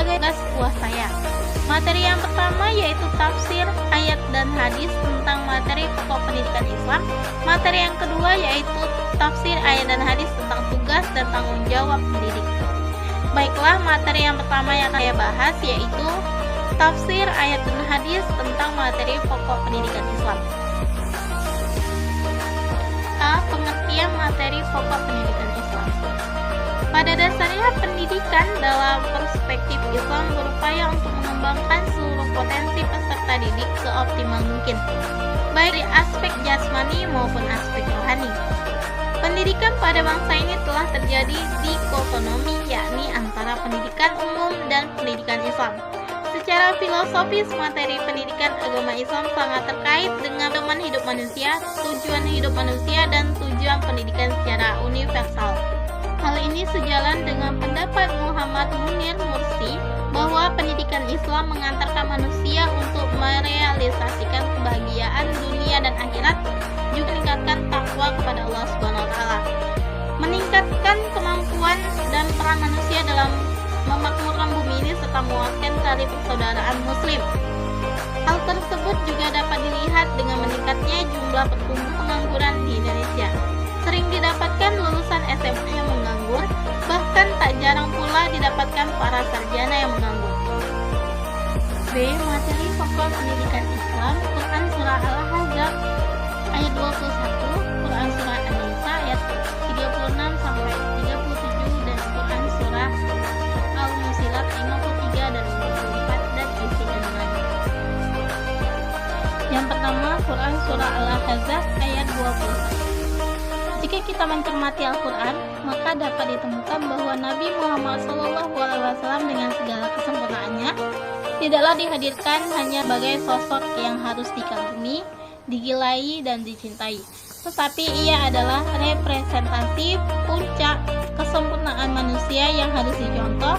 sebagai tugas buah saya. Materi yang pertama yaitu tafsir ayat dan hadis tentang materi pokok pendidikan Islam. Materi yang kedua yaitu tafsir ayat dan hadis tentang tugas dan tanggung jawab pendidik. Baiklah, materi yang pertama yang akan saya bahas yaitu tafsir ayat dan hadis tentang materi pokok pendidikan Islam. A. Pengertian materi pokok pendidikan Islam. Pada dasarnya, pendidikan dalam perspektif Islam berupaya untuk mengembangkan seluruh potensi peserta didik seoptimal mungkin, baik dari aspek jasmani maupun aspek rohani. Pendidikan pada bangsa ini telah terjadi dikotomi, yakni antara pendidikan umum dan pendidikan Islam. Secara filosofis, materi pendidikan agama Islam sangat terkait dengan pedoman hidup manusia, tujuan hidup manusia, dan tujuan pendidikan secara universal. Hal ini sejalan dengan pendapat Muhammad Munir Mursi bahwa pendidikan Islam mengantarkan manusia untuk merealisasikan kebahagiaan dunia dan akhirat, juga meningkatkan takwa kepada Allah Subhanahu wa taala, meningkatkan kemampuan dan peran manusia dalam memakmurkan bumi ini serta menguatkan tali persaudaraan muslim. Hal tersebut juga dapat dilihat dengan meningkatnya jumlah pertumbuhan pengangguran di Indonesia. Sering didapatkan lulusan SMA yang menganggur, bahkan tak jarang pula didapatkan para sarjana yang menganggur. B. Materi pokok pendidikan Islam. Quran Surah Al-Ahzab ayat 21, Quran Surah An-Nisa ayat 36 sampai 37, dan Quran Surah Al-Musilat 53 dan 54 dan isi kandungannya. Yang pertama, Quran Surah Al-Ahzab ayat 21. Jika kita mencermati Al-Quran, maka dapat ditemukan bahwa Nabi Muhammad SAW dengan segala kesempurnaannya tidaklah dihadirkan hanya sebagai sosok yang harus dikagumi, digilai, dan dicintai, tetapi ia adalah representasi puncak kesempurnaan manusia yang harus dicontoh,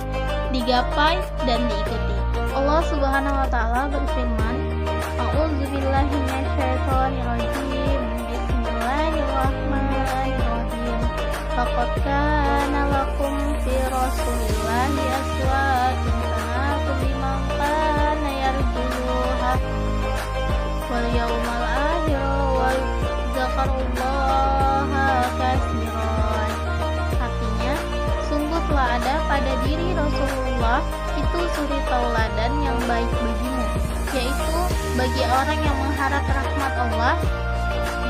digapai, dan diikuti. Allah Subhanahu wa taala berfirman, A'udzubillahi minasyaitonirrajim. Bismillahirrahmanirrahim. Laqad kana lakum fi Rasulillahi uswatun hasanatun liman kana yarjullaha wal yawmal akhir wa dzakarallaha katsiran. Artinya, sungguh telah ada pada diri Rasulullah itu suri tauladan yang baik bagimu, yaitu bagi orang yang mengharap rahmat Allah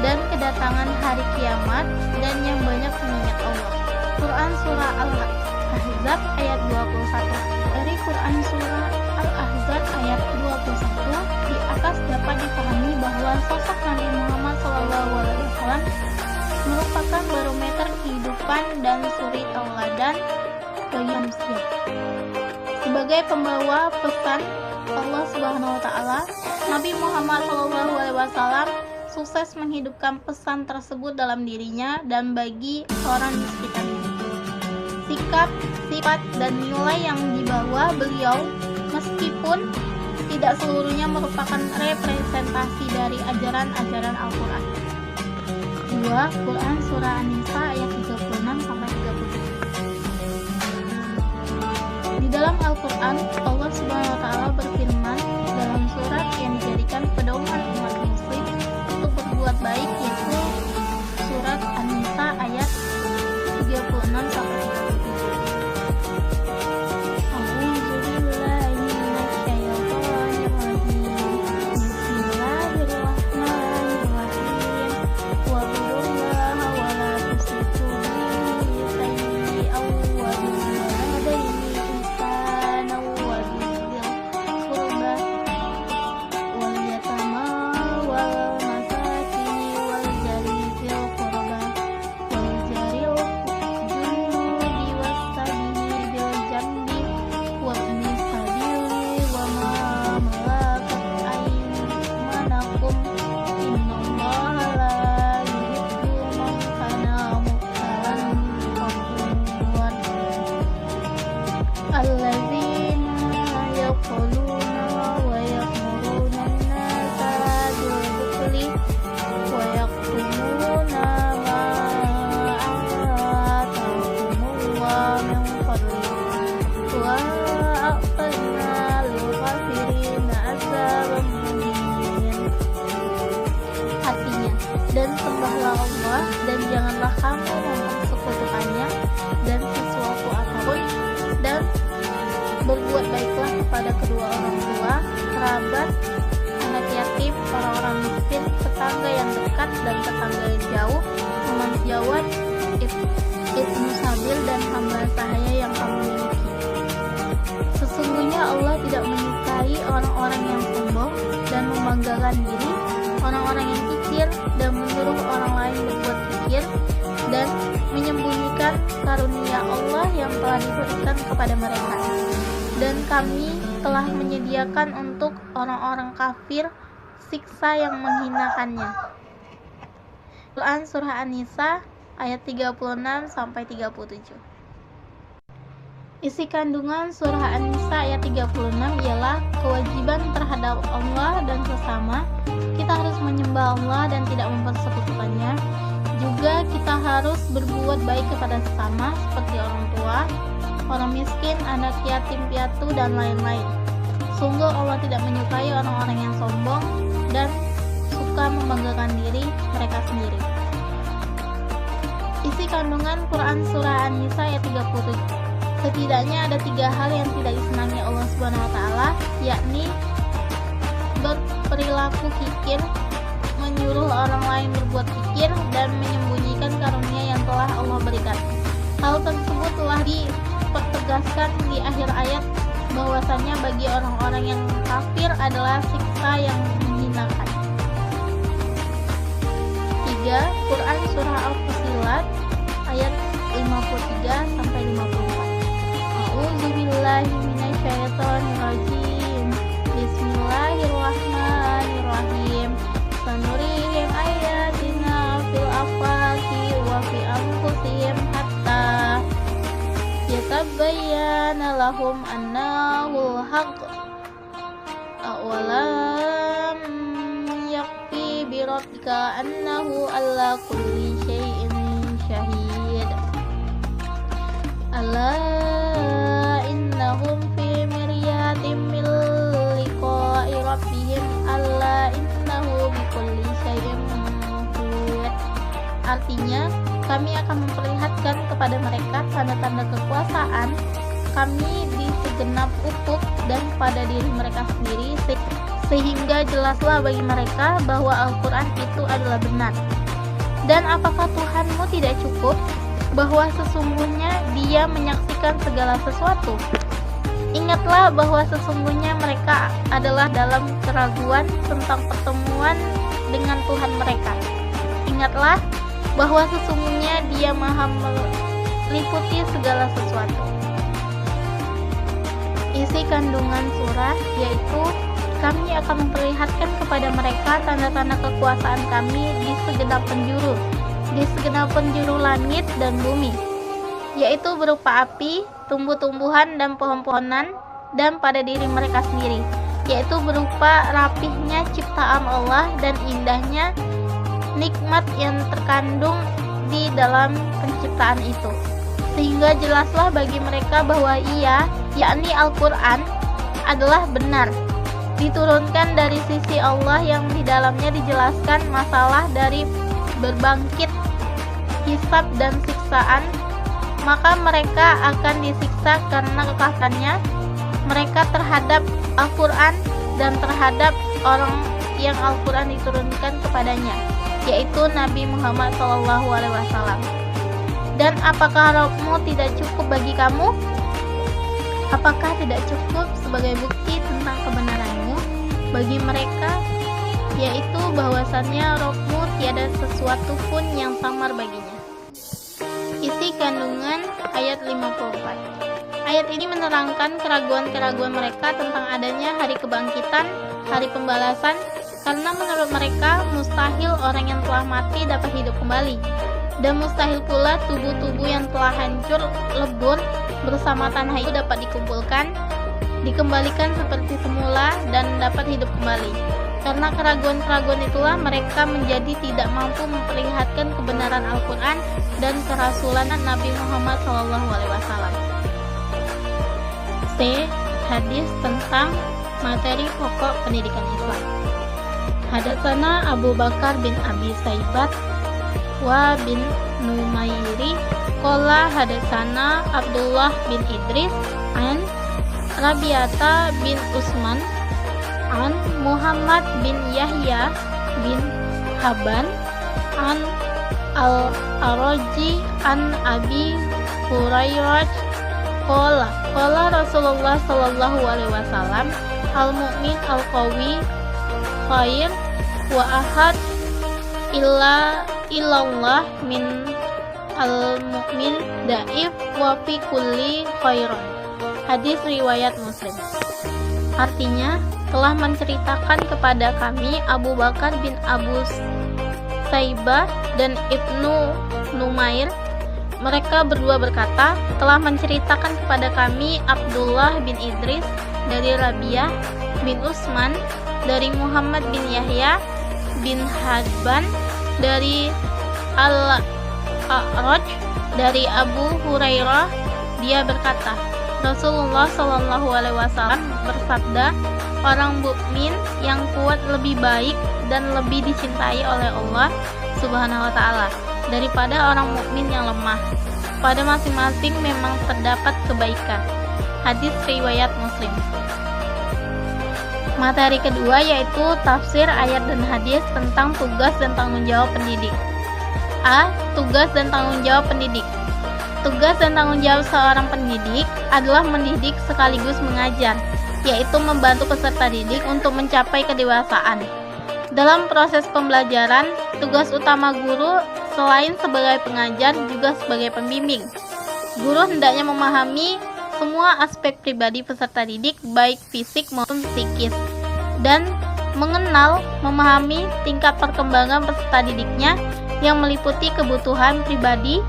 dan kedatangan hari kiamat dan yang banyak mengingat Allah. Quran Surah Al-Ahzab ayat 21. Dari Quran Surah Al-Ahzab ayat 21, di atas dapat dipahami bahwa sosok Nabi Muhammad SAW merupakan barometer kehidupan dan suri tauladan bagi manusia. Sebagai pembawa pesan Allah Subhanahu wa taala, Nabi Muhammad SAW sukses menghidupkan pesan tersebut dalam dirinya dan bagi orang di sekitarnya. Sikap, sifat, dan nilai yang dibawa beliau meskipun tidak seluruhnya merupakan representasi dari ajaran-ajaran Al-Quran. 2. Quran Surah An-Nisa ayat 36 sampai 37. Di dalam Al-Quran, Allah Subhanahu wa taala berfirman dalam surat yang dijadikan pedoman umat muslim untuk berbuat baik, yaitu surat An-Nisa ayat 36 sampai 37. berbuat baiklah kepada kedua orang tua, kerabat, anak yatim, orang-orang miskin, tetangga yang dekat dan tetangga yang jauh, teman sejawat, ibnu sabil, dan hamba sahaya yang kamu miliki. Sesungguhnya Allah tidak menyukai orang-orang yang sombong dan membanggakan diri, orang-orang yang kikir dan menyuruh orang lain berbuat kikir, dan menyembunyikan karunia Allah yang telah diberikan kepada mereka. Dan kami telah menyediakan untuk orang-orang kafir siksa yang menghinakannya. Quran Surah An-Nisa ayat 36-37. Isi kandungan Surah An-Nisa ayat 36 ialah kewajiban terhadap Allah dan sesama. Kita harus menyembah Allah dan tidak mempersekutukannya. Juga kita harus berbuat baik kepada sesama seperti orang tua, orang miskin, anak yatim piatu, dan lain-lain. Sungguh Allah tidak menyukai orang-orang yang sombong dan suka membanggakan diri mereka sendiri. Isi kandungan Quran Surah An-Nisa ayat 37. Setidaknya ada 3 hal yang tidak disenangi Allah Subhanahu wa taala, yakni berperilaku kikir, menyuruh orang lain berbuat kikir, dan menyembunyikan karunia yang telah Allah berikan. Hal tersebut telah dipertegaskan di akhir ayat bahwasanya bagi orang-orang yang kafir adalah siksa yang menghinakan. 3. Quran Surah Al-Fussilat ayat 53-54. A'udzubillahi minasyaitonirrajim. Bismillahirrahmanirrahim. Sanurihim ayatina fil afaqi wa fi anfusihim hatta yatabayyana lahum annahu haqq. Awalam yakfi bi rabbika annahu ala kulli syai'in syahid. Ala innahum fi miryatin min liqa'i rabbihim alla innahu bikulli syai'in muhit. Artinya, kami akan memperlihatkan kepada mereka tanda-tanda kekuasaan kami di segenap ufuk dan pada diri mereka sendiri, sehingga jelaslah bagi mereka bahwa Al-Quran itu adalah benar. Dan apakah Tuhanmu tidak cukup bahwa sesungguhnya Dia menyaksikan segala sesuatu? Ingatlah bahwa sesungguhnya mereka adalah dalam keraguan tentang pertemuan dengan Tuhan mereka. Ingatlah bahwa sesungguhnya Dia Maha meliputi segala sesuatu. Isi kandungan surah yaitu kami akan memperlihatkan kepada mereka tanda-tanda kekuasaan kami di segenap penjuru langit dan bumi, yaitu berupa api, tumbuh-tumbuhan dan pohon-pohonan, dan pada diri mereka sendiri, yaitu berupa rapihnya ciptaan Allah dan indahnya nikmat yang terkandung di dalam penciptaan itu. Sehingga jelaslah bagi mereka bahwa Ia, yakni Al-Quran, adalah benar, diturunkan dari sisi Allah yang di dalamnya dijelaskan masalah dari berbangkit, hisab dan siksaan. Maka mereka akan disiksa karena kekafirannya mereka terhadap Al-Quran dan terhadap orang yang Al-Quran diturunkan kepadanya, yaitu Nabi Muhammad SAW. Dan apakah Rabbmu tidak cukup bagi kamu? Apakah tidak cukup sebagai bukti tentang kebenaranmu bagi mereka, yaitu bahwasannya Rabbmu tiada sesuatu pun yang samar baginya. Isi kandungan ayat 54. Ayat ini menerangkan keraguan-keraguan mereka tentang adanya hari kebangkitan, hari pembalasan, karena menurut mereka mustahil orang yang telah mati dapat hidup kembali, dan mustahil pula tubuh-tubuh yang telah hancur lebur bersama tanah itu dapat dikembalikan seperti semula dan dapat hidup kembali. Karena keraguan-keraguan itulah mereka menjadi tidak mampu memperlihatkan kebenaran Al-Quran dan kerasulan Nabi Muhammad SAW. C. Hadis tentang materi pokok pendidikan Islam. Hadatsana Abu Bakar bin Abi Saibat wa bin Numairi qala hadatsana Abdullah bin Idris an Rabi'ata bin Utsman an Muhammad bin Yahya bin Habban an Al-Araji an Abi Hurairah qala Rasulullah sallallahu alaihi wasallam al-mu'min al-qawi khair wa ahad illallah min al-mu'min da'if wa fi kulli khairan. Hadis riwayat Muslim. Artinya, telah menceritakan kepada kami Abu Bakar bin Abu Saibah dan Ibnu Numair. Mereka berdua berkata, telah menceritakan kepada kami Abdullah bin Idris dari Rabi'ah bin Utsman dari Muhammad bin Yahya bin Habban dari Al-A'raj dari Abu Hurairah. Dia berkata, Rasulullah Shallallahu Alaihi Wasallam bersabda, orang mukmin yang kuat lebih baik dan lebih dicintai oleh Allah Subhanahu Wa Taala daripada orang mukmin yang lemah. Pada masing-masing memang terdapat kebaikan. Hadis riwayat Muslim. Materi kedua yaitu tafsir ayat dan hadis tentang tugas dan tanggung jawab pendidik. A. Tugas dan tanggung jawab pendidik. Tugas dan tanggung jawab seorang pendidik adalah mendidik sekaligus mengajar, yaitu membantu peserta didik untuk mencapai kedewasaan. Dalam proses pembelajaran, tugas utama guru selain sebagai pengajar juga sebagai pembimbing. Guru hendaknya memahami semua aspek pribadi peserta didik, baik fisik maupun psikis, dan memahami tingkat perkembangan peserta didiknya yang meliputi kebutuhan pribadi,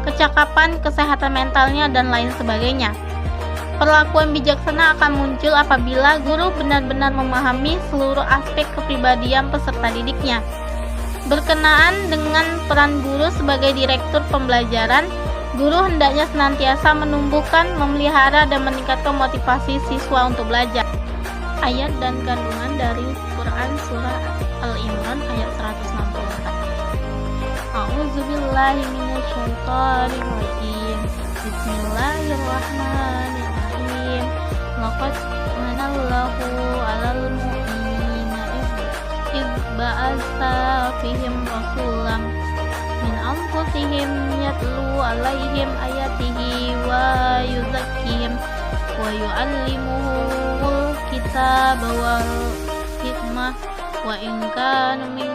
kecakapan, kesehatan mentalnya, dan lain sebagainya. Perlakuan bijaksana akan muncul apabila guru benar-benar memahami seluruh aspek kepribadian peserta didiknya. Berkenaan dengan peran guru sebagai direktur pembelajaran, guru hendaknya senantiasa menumbuhkan, memelihara, dan meningkatkan motivasi siswa untuk belajar. Ayat dan kandungan dari Quran Surah Al-Imran ayat 164. A'udzubillahi minasyaitonirrajim. Bismillahirrahmanirrahim. Laqad manallahu 'alal mu'minina idh ba'atsa fihim rasulam min anfusihim yatlu 'alaihim ayatihi wa yuzakkihim wa yu'allimuhumul kitaba wal hikmah wa in kanu min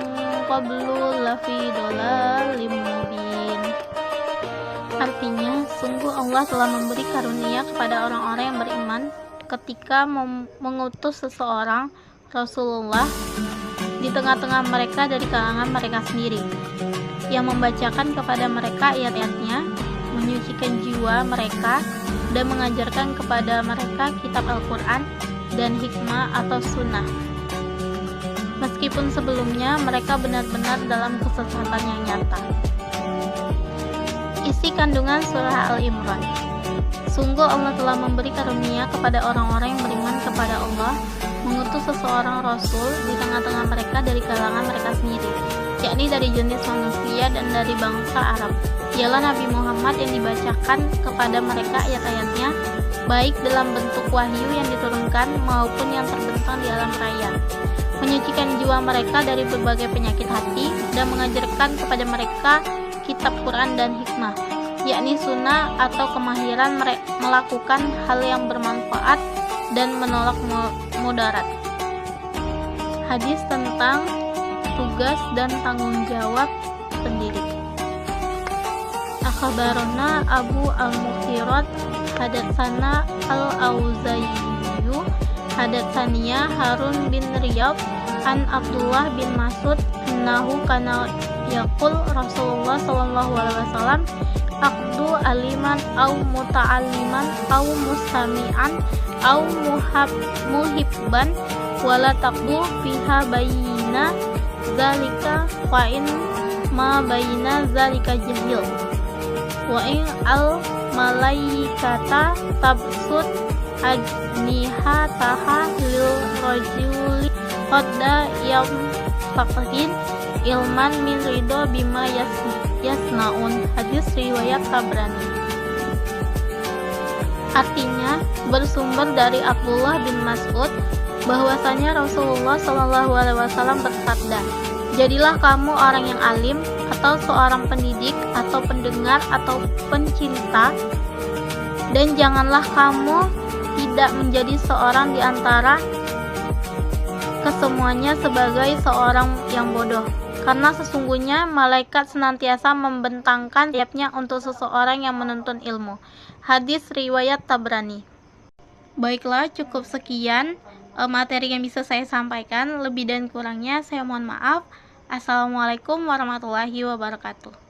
qablu lafi dhalalim mubin. Artinya, sungguh Allah telah memberi karunia kepada orang-orang yang beriman ketika mengutus seseorang Rasulullah di tengah-tengah mereka dari kalangan mereka sendiri, yang membacakan kepada mereka ayat-ayatnya, menyucikan jiwa mereka, dan mengajarkan kepada mereka kitab Al-Quran dan hikmah atau sunnah. Meskipun sebelumnya mereka benar-benar dalam kesesatan yang nyata. Isi kandungan surah Al-Imran. Sungguh Allah telah memberi karunia kepada orang-orang yang beriman kepada Allah, mengutus seseorang Rasul di tengah-tengah mereka dari kalangan mereka sendiri, yakni dari jenis manusia dan dari bangsa Arab. Ialah Nabi Muhammad yang dibacakan kepada mereka ayat-ayatnya, baik dalam bentuk wahyu yang diturunkan maupun yang terbentang di alam raya, menyucikan jiwa mereka dari berbagai penyakit hati, dan mengajarkan kepada mereka kitab Quran dan hikmah, yakni sunnah atau kemahiran melakukan hal yang bermanfaat dan menolak mudarat. Hadis tentang tugas dan tanggung jawab pendidik. Akhbarona Abu al-Mughirah hadatsana al-Auza'i hadatsaniya Harun bin Riyad an Abdullah bin Mas'ud annahu kana yaqul Rasulullah sallallahu alaihi wasallam aqdu aliman au muta'alliman au mustami'an au muhibban wala taqdu fiha bayina zalika wa in ma bayina zalika jahil wa in al malaikata tabsut ajnihataha lil rajuli qadda yang faqhin ilman min ridho bima yasnaun. Hadis riwayat Tabrani. Artinya, bersumber dari Abdullah bin Mas'ud bahwasanya Rasulullah Shallallahu Alaihi Wasallam bersabda, jadilah kamu orang yang alim atau seorang pendidik atau pendengar atau pencinta, dan janganlah kamu tidak menjadi seorang di antara kesemuanya sebagai seorang yang bodoh, karena sesungguhnya malaikat senantiasa membentangkan sayapnya untuk seseorang yang menuntut ilmu. Hadis riwayat Tabrani. Baiklah, cukup sekian materi yang bisa saya sampaikan. Lebih dan kurangnya saya mohon maaf. Assalamualaikum warahmatullahi wabarakatuh.